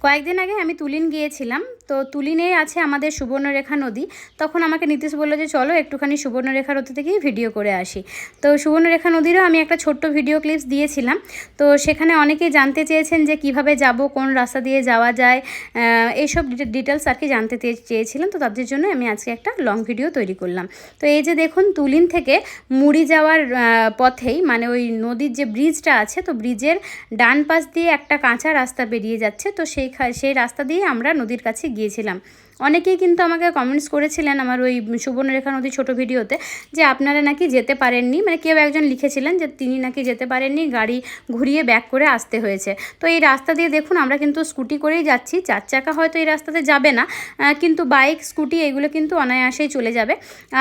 কয়েকদিন আগে আমি তুলিন গিয়েছিলাম, তো তুলিনে আছে আমাদের সুবর্ণরেখা নদী। তখন আমাকে নীতিশ বললো যে চলো একটুখানি সুবর্ণরেখা নদী থেকেই ভিডিও করে আসি। তো সুবর্ণরেখা নদীরও আমি একটা ছোট্ট ভিডিও ক্লিপস দিয়েছিলাম। তো সেখানে অনেকেই জানতে চেয়েছেন যে কিভাবে যাব, কোন রাস্তা দিয়ে যাওয়া যায়, এইসব ডিটেলস আর কি জানতে চেয়েছিলাম। তো তাদের জন্য আমি আজকে একটা লং ভিডিও তৈরি করলাম। তো এই যে দেখুন, তুলিন থেকে মুড়ি যাওয়ার পথেই, মানে ওই নদীর যে ব্রিজটা আছে, তো ব্রিজের ডান পাশ দিয়ে একটা কাঁচা রাস্তা বেরিয়ে যাচ্ছে। তো সেই রাস্তা দিয়ে আমরা নদীর কাছে গিয়েছিলাম। অনেকেই কিন্তু আমাকে কমেন্টস করেছিলেন আমার ওই সুবর্ণরেখা নদীর ছোটো ভিডিওতে যে আপনারা নাকি যেতে পারেননি, মানে কেউ একজন লিখেছিলেন যে তিনি নাকি যেতে পারেননি, গাড়ি ঘুরিয়ে ব্যাক করে আসতে হয়েছে। তো এই রাস্তা দিয়ে দেখুন আমরা কিন্তু স্কুটি করেই যাচ্ছি, 4 চাকা হয়তো এই রাস্তাতে যাবে না, কিন্তু বাইক, স্কুটি এগুলো কিন্তু অনায়াসেই চলে যাবে।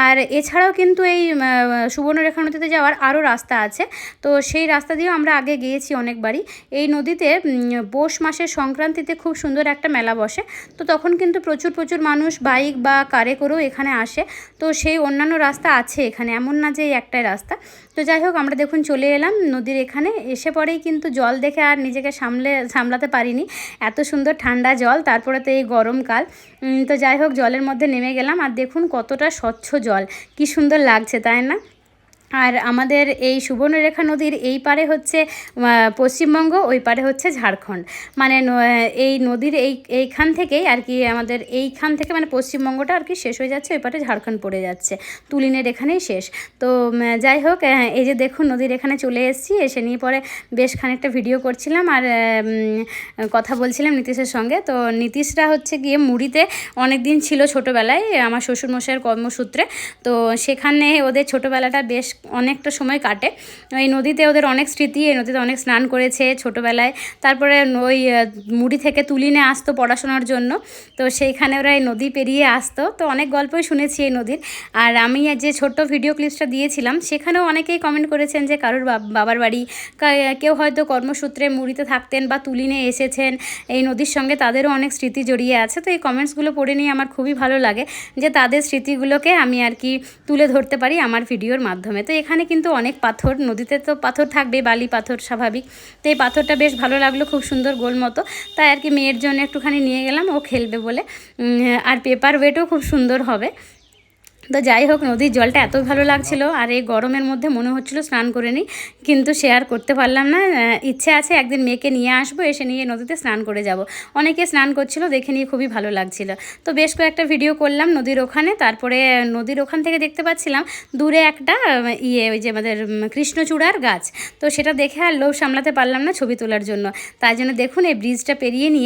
আর এছাড়াও কিন্তু এই সুবর্ণরেখা নদীতে যাওয়ার আরও রাস্তা আছে। তো সেই রাস্তা দিয়েও আমরা আগে গিয়েছি অনেকবারই। এই নদীতে পৌষ মাসের সংক্রান্তিতে খুব সুন্দর একটা মেলা বসে। তো তখন কিন্তু প্রচুর মানুষ বাইক বা কারে করেও এখানে আসে। তো সেই অন্যান্য রাস্তা আছে এখানে, এমন না যে এই একটাই রাস্তা। তো যাই হোক, আমরা দেখুন চলে এলাম নদীর এখানে। এসে পরেই কিন্তু জল দেখে আর নিজেকে সামলাতে পারিনি, এত সুন্দর ঠান্ডা জল, তারপরে তো এই গরমকাল। তো যাই হোক, জলের মধ্যে নেমে গেলাম, আর দেখুন কতটা স্বচ্ছ জল, কি সুন্দর লাগছে, তাই না? আর আমাদের এই সুবর্ণরেখা নদীর এই পারে হচ্ছে পশ্চিমবঙ্গ, ওই পারে হচ্ছে ঝাড়খণ্ড। মানে এই নদীর এইখান থেকেই আর কি আমাদের এইখান থেকে মানে পশ্চিমবঙ্গটা আর কি শেষ হয়ে যাচ্ছে, ওই পারে ঝাড়খণ্ড পড়ে যাচ্ছে, তুলিনের এখানেই শেষ। তো যাই হোক, এই যে দেখুন নদীর এখানে চলে এসেছি। এসে নিয়ে পরে বেশ খানিকটা ভিডিও করছিলাম আর কথা বলছিলাম নীতিশের সঙ্গে। তো নীতিশরা হচ্ছে গিয়ে মুড়িতে অনেক দিন ছিল ছোটোবেলায় আমার শ্বশুরমশাইয়ের কর্মসূত্রে। তো সেখানে ওদের ছোটোবেলাটা বেশ অনেকটা সময় কাটে। এই নদীতে ওদের অনেক স্মৃতি, এই নদীতে অনেক স্নান করেছে ছোটোবেলায়। তারপরে ওই মুড়ি থেকে তুলিনে আসতো পড়াশোনার জন্য, তো সেইখানে ওরা এই নদী পেরিয়ে আসতো। তো অনেক গল্পই শুনেছি এই নদীর। আর আমি যে ছোট্ট ভিডিও ক্লিপসটা দিয়েছিলাম সেখানেও অনেকেই কমেন্ট করেছেন যে কারোর বাবার বাড়ি, কেউ হয়তো কর্মসূত্রে মুড়িতে থাকতেন বা তুলিনে এসেছেন, এই নদীর সঙ্গে তাদেরও অনেক স্মৃতি জড়িয়ে আছে। তো এই কমেন্টসগুলো পড়ে নিয়ে আমার খুবই ভালো লাগে যে তাদের স্মৃতিগুলোকে আমি আর কি তুলে ধরতে পারি আমার ভিডিওর মাধ্যমে। তো এখানে কিন্তু অনেক পাথর, নদীতে তো পাথর থাকবে, বালি পাথর স্বাভাবিক। তো এই পাথরটা বেশ ভালো লাগলো, খুব সুন্দর গোল মতো, তাই আর কি মেয়ের জন্য একটুখানি নিয়ে গেলাম, ও খেলবে বলে। আর পেপার ওয়েটও খুব সুন্দর হবে। তো যাই হোক, নদীর জলটা এত ভালো লাগছিল, আর এই গরমের মধ্যে মনে হচ্ছিল স্নান করে নিই, কিন্তু শেয়ার করতে পারলাম না। ইচ্ছে আছে একদিন মেয়েকে নিয়ে আসবো, এসে নিয়ে নদীতে স্নান করে যাব। অনেকে স্নান করছিল, দেখে নিয়ে খুবই ভালো লাগছিল। তো বেশ কয়েকটা ভিডিও করলাম নদীর ওখানে। তারপরে নদীর ওখান থেকে দেখতে পাচ্ছিলাম দূরে একটা ওই যে আমাদের কৃষ্ণচূড়ার গাছ। তো সেটা দেখে আর লোভ সামলাতে পারলাম না ছবি তোলার জন্য। তাই জন্য দেখুন এই ব্রিজটা পেরিয়ে নিয়ে